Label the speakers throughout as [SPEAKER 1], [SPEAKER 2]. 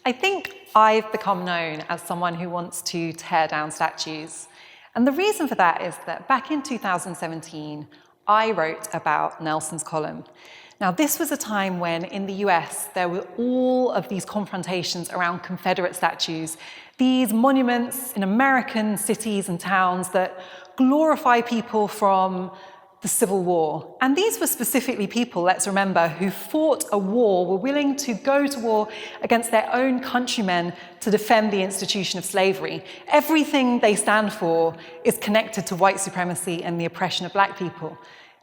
[SPEAKER 1] I think I've become known as someone who wants to tear down statues. And the reason for that is that back in 2017, I wrote about Nelson's column. Now, this was a time when in the US, there were all of these confrontations around Confederate statues, these monuments in American cities and towns that glorify people from the Civil War. And these were specifically people, let's remember, who fought a war, were willing to go to war against their own countrymen to defend the institution of slavery. Everything they stand for is connected to white supremacy and the oppression of black people.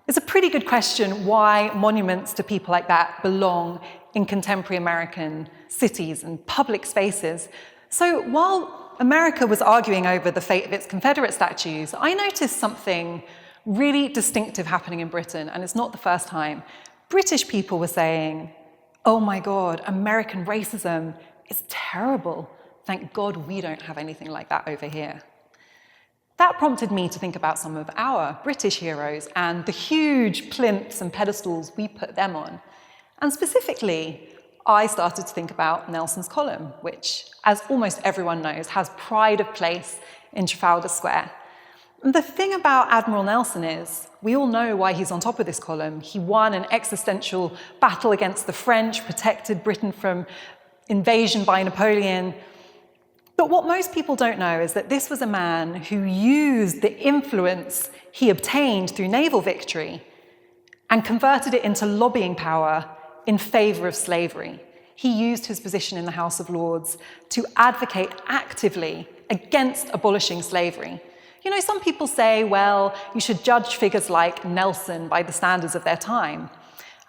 [SPEAKER 1] It's a pretty good question why monuments to people like that belong in contemporary American cities and public spaces. So while America was arguing over the fate of its Confederate statues, I noticed something really distinctive happening in Britain, and it's not the first time. British people were saying, oh my God, American racism is terrible. Thank God we don't have anything like that over here. That prompted me to think about some of our British heroes and the huge plinths and pedestals we put them on. And specifically, I started to think about Nelson's column, which, as almost everyone knows, has pride of place in Trafalgar Square. And the thing about Admiral Nelson is, we all know why he's on top of this column. He won an existential battle against the French, protected Britain from invasion by Napoleon. But what most people don't know is that this was a man who used the influence he obtained through naval victory and converted it into lobbying power in favor of slavery. He used his position in the House of Lords to advocate actively against abolishing slavery. You know, some people say, well, you should judge figures like Nelson by the standards of their time.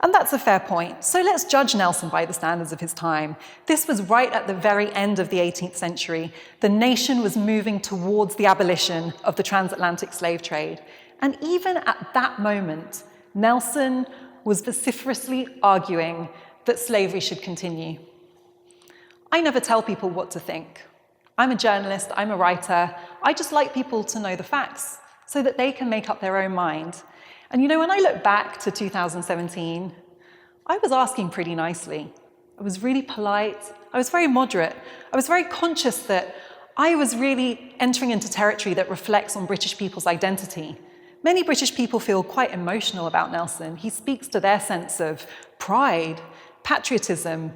[SPEAKER 1] And that's a fair point. So let's judge Nelson by the standards of his time. This was right at the very end of the 18th century. The nation was moving towards the abolition of the transatlantic slave trade. And even at that moment, Nelson was vociferously arguing that slavery should continue. I never tell people what to think. I'm a journalist, I'm a writer. I just like people to know the facts so that they can make up their own mind. And you know, when I look back to 2017, I was asking pretty nicely. I was really polite. I was very moderate. I was very conscious that I was really entering into territory that reflects on British people's identity. Many British people feel quite emotional about Nelson. He speaks to their sense of pride, patriotism,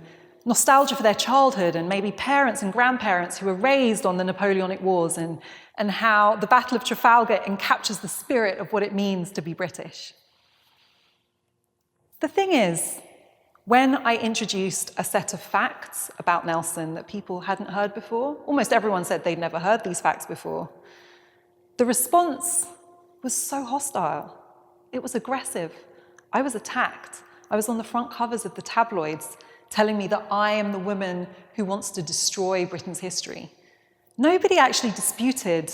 [SPEAKER 1] nostalgia for their childhood and maybe parents and grandparents who were raised on the Napoleonic Wars and how the Battle of Trafalgar encaptures the spirit of what it means to be British. The thing is, when I introduced a set of facts about Nelson that people hadn't heard before, almost everyone said they'd never heard these facts before, the response was so hostile. It was aggressive. I was attacked. I was on the front covers of the tabloids telling me that I am the woman who wants to destroy Britain's history. Nobody actually disputed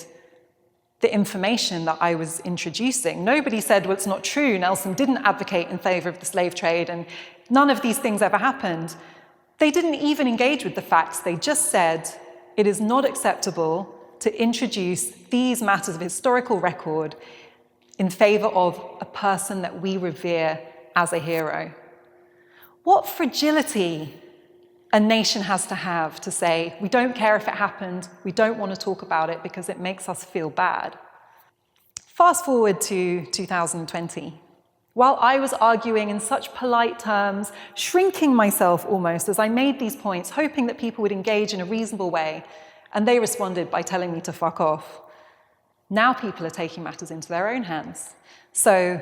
[SPEAKER 1] the information that I was introducing. Nobody said, well, it's not true, Nelson didn't advocate in favor of the slave trade, and none of these things ever happened. They didn't even engage with the facts. They just said, it is not acceptable to introduce these matters of historical record in favor of a person that we revere as a hero. What fragility a nation has to say, we don't care if it happened, we don't want to talk about it because it makes us feel bad. Fast forward to 2020. While I was arguing in such polite terms, shrinking myself almost as I made these points, hoping that people would engage in a reasonable way, and they responded by telling me to fuck off. Now people are taking matters into their own hands. So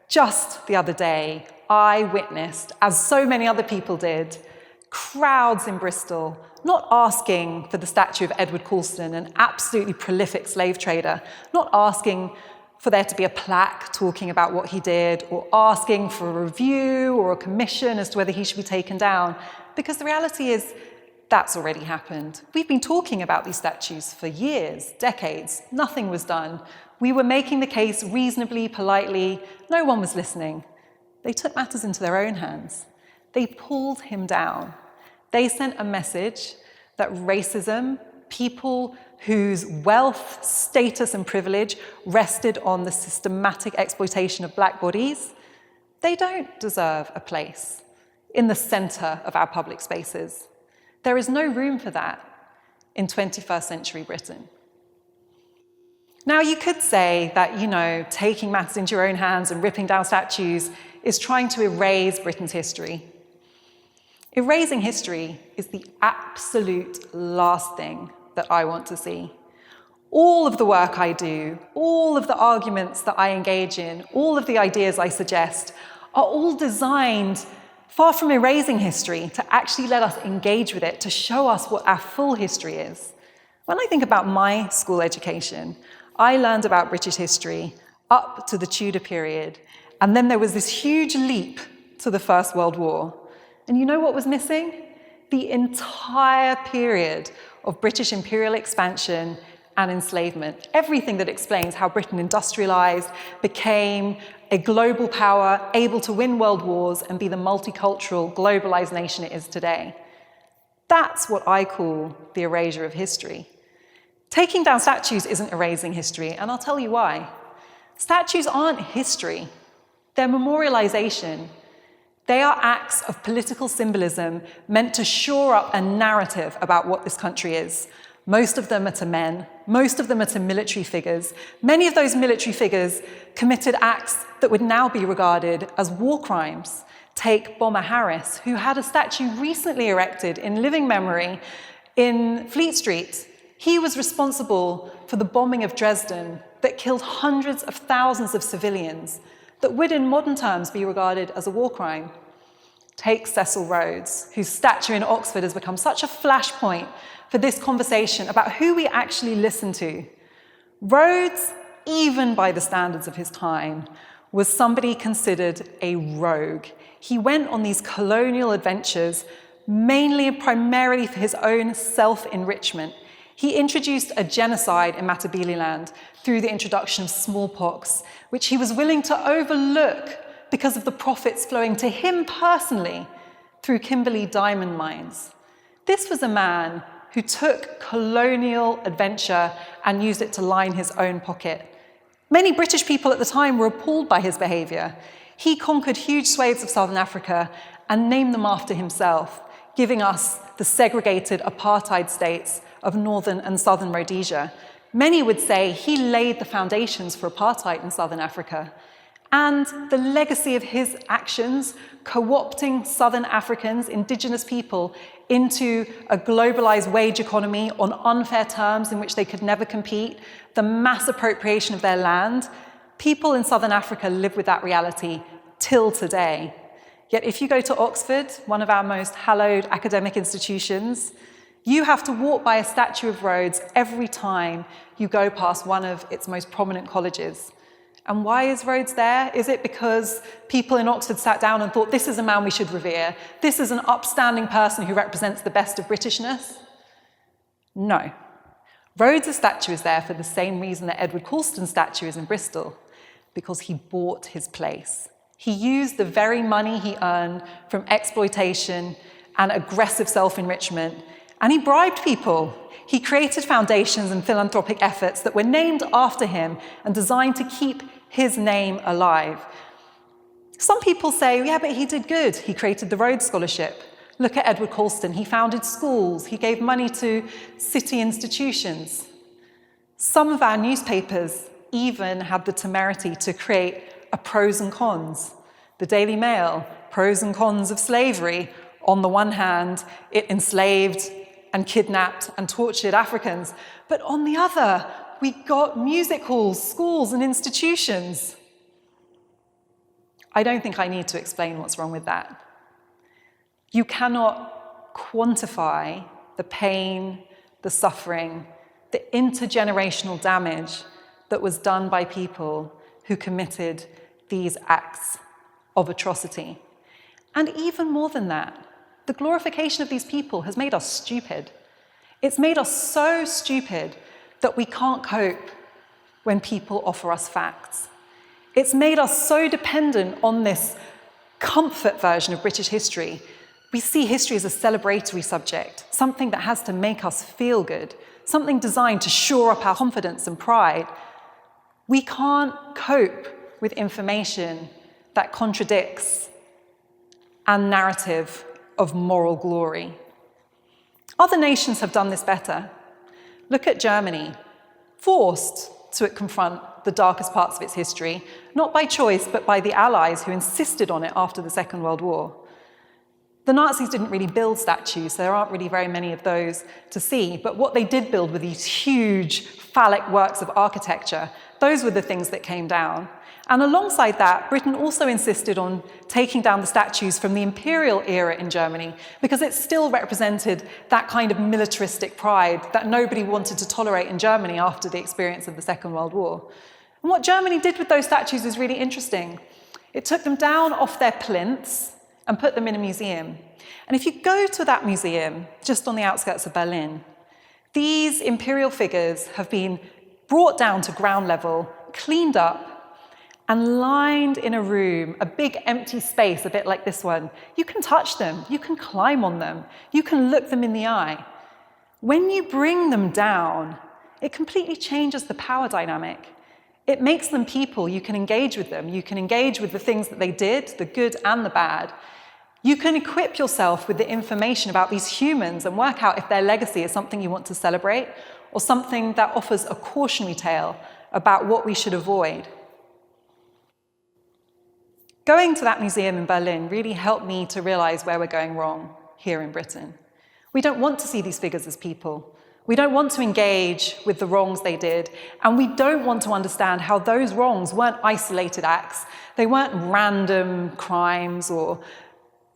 [SPEAKER 1] just the other day, I witnessed, as so many other people did, crowds in Bristol not asking for the statue of Edward Colston, an absolutely prolific slave trader, not asking for there to be a plaque talking about what he did, or asking for a review or a commission as to whether he should be taken down, because the reality is that's already happened. We've been talking about these statues for years, decades. Nothing was done. We were making the case reasonably, politely. No one was listening. They took matters into their own hands. They pulled him down. They sent a message that racism, people whose wealth, status, and privilege rested on the systematic exploitation of black bodies, they don't deserve a place in the center of our public spaces. There is no room for that in 21st century Britain. Now, you could say that, taking matters into your own hands and ripping down statues is trying to erase Britain's history. Erasing history is the absolute last thing that I want to see. All of the work I do, all of the arguments that I engage in, all of the ideas I suggest are all designed, far from erasing history, to actually let us engage with it, to show us what our full history is. When I think about my school education, I learned about British history up to the Tudor period, and then there was this huge leap to the First World War. And you know what was missing? The entire period of British imperial expansion and enslavement. Everything that explains how Britain industrialized, became a global power, able to win world wars and be the multicultural, globalized nation it is today. That's what I call the erasure of history. Taking down statues isn't erasing history, and I'll tell you why. Statues aren't history. They're memorialisation. They are acts of political symbolism meant to shore up a narrative about what this country is. Most of them are to men. Most of them are to military figures. Many of those military figures committed acts that would now be regarded as war crimes. Take Bomber Harris, who had a statue recently erected in living memory in Fleet Street. He was responsible for the bombing of Dresden that killed hundreds of thousands of civilians that would in modern terms be regarded as a war crime. Take Cecil Rhodes, whose statue in Oxford has become such a flashpoint for this conversation about who we actually listen to. Rhodes, even by the standards of his time, was somebody considered a rogue. He went on these colonial adventures mainly and primarily for his own self-enrichment. He introduced a genocide in Matabeleland through the introduction of smallpox, which he was willing to overlook because of the profits flowing to him personally through Kimberley diamond mines. This was a man who took colonial adventure and used it to line his own pocket. Many British people at the time were appalled by his behaviour. He conquered huge swathes of southern Africa and named them after himself, giving us the segregated apartheid states of northern and southern Rhodesia. Many would say he laid the foundations for apartheid in southern Africa. And the legacy of his actions, co-opting southern Africans, indigenous people, into a globalized wage economy on unfair terms in which they could never compete, the mass appropriation of their land, people in southern Africa live with that reality till today. Yet if you go to Oxford, one of our most hallowed academic institutions, you have to walk by a statue of Rhodes every time you go past one of its most prominent colleges. And why is Rhodes there? Is it because people in Oxford sat down and thought, this is a man we should revere? This is an upstanding person who represents the best of Britishness? No. Rhodes' statue is there for the same reason that Edward Colston's statue is in Bristol, because he bought his place. He used the very money he earned from exploitation and aggressive self-enrichment, and he bribed people. He created foundations and philanthropic efforts that were named after him and designed to keep his name alive. Some people say, yeah, but he did good. He created the Rhodes Scholarship. Look at Edward Colston. He founded schools. He gave money to city institutions. Some of our newspapers even had the temerity to create a pros and cons. The Daily Mail, pros and cons of slavery. On the one hand, it enslaved and kidnapped and tortured Africans. But on the other, we got music halls, schools, and institutions. I don't think I need to explain what's wrong with that. You cannot quantify the pain, the suffering, the intergenerational damage that was done by people who committed these acts of atrocity. And even more than that, the glorification of these people has made us stupid. It's made us so stupid that we can't cope when people offer us facts. It's made us so dependent on this comfort version of British history. We see history as a celebratory subject, something that has to make us feel good, something designed to shore up our confidence and pride. We can't cope with information that contradicts our narrative of moral glory. Other nations have done this better. Look at Germany, forced to confront the darkest parts of its history, not by choice, but by the Allies who insisted on it after the Second World War. The Nazis didn't really build statues, so there aren't really very many of those to see, but what they did build were these huge phallic works of architecture. Those were the things that came down. And alongside that, Britain also insisted on taking down the statues from the imperial era in Germany because it still represented that kind of militaristic pride that nobody wanted to tolerate in Germany after the experience of the Second World War. And what Germany did with those statues is really interesting. It took them down off their plinths and put them in a museum. And if you go to that museum, just on the outskirts of Berlin, these imperial figures have been brought down to ground level, cleaned up, and lined in a room, a big empty space, a bit like this one. You can touch them, you can climb on them, you can look them in the eye. When you bring them down, it completely changes the power dynamic. It makes them people, you can engage with them, you can engage with the things that they did, the good and the bad. You can equip yourself with the information about these humans and work out if their legacy is something you want to celebrate or something that offers a cautionary tale about what we should avoid. Going to that museum in Berlin really helped me to realize where we're going wrong here in Britain. We don't want to see these figures as people. We don't want to engage with the wrongs they did, and we don't want to understand how those wrongs weren't isolated acts. They weren't random crimes or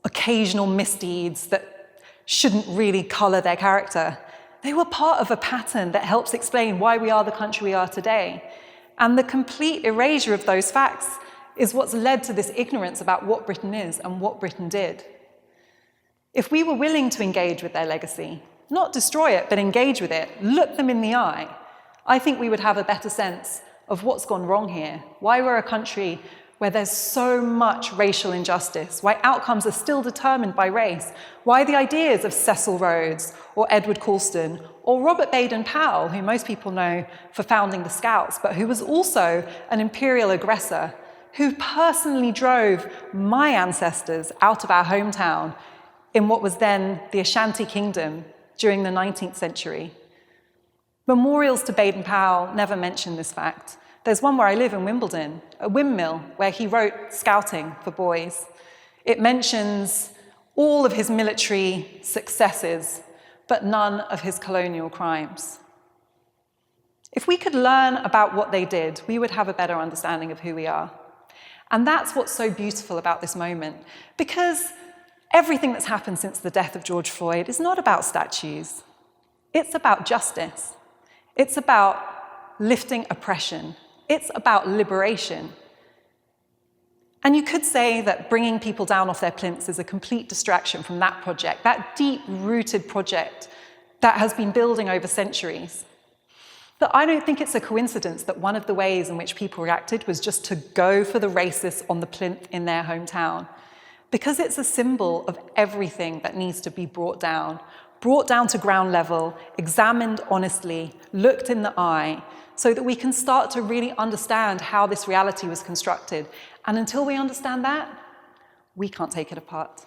[SPEAKER 1] occasional misdeeds that shouldn't really color their character. They were part of a pattern that helps explain why we are the country we are today. And the complete erasure of those facts is what's led to this ignorance about what Britain is and what Britain did. If we were willing to engage with their legacy, not destroy it, but engage with it, look them in the eye, I think we would have a better sense of what's gone wrong here, why we're a country where there's so much racial injustice, why outcomes are still determined by race, why the ideas of Cecil Rhodes or Edward Colston or Robert Baden-Powell, who most people know for founding the Scouts, but who was also an imperial aggressor, who personally drove my ancestors out of our hometown in what was then the Ashanti Kingdom during the 19th century. Memorials to Baden-Powell never mention this fact. There's one where I live in Wimbledon, a windmill, where he wrote Scouting for Boys. It mentions all of his military successes, but none of his colonial crimes. If we could learn about what they did, we would have a better understanding of who we are. And that's what's so beautiful about this moment, because everything that's happened since the death of George Floyd is not about statues. It's about justice. It's about lifting oppression. It's about liberation. And you could say that bringing people down off their plinths is a complete distraction from that project, that deep-rooted project that has been building over centuries. But I don't think it's a coincidence that one of the ways in which people reacted was just to go for the racists on the plinth in their hometown, because it's a symbol of everything that needs to be brought down to ground level, examined honestly, looked in the eye, so that we can start to really understand how this reality was constructed. And until we understand that, we can't take it apart.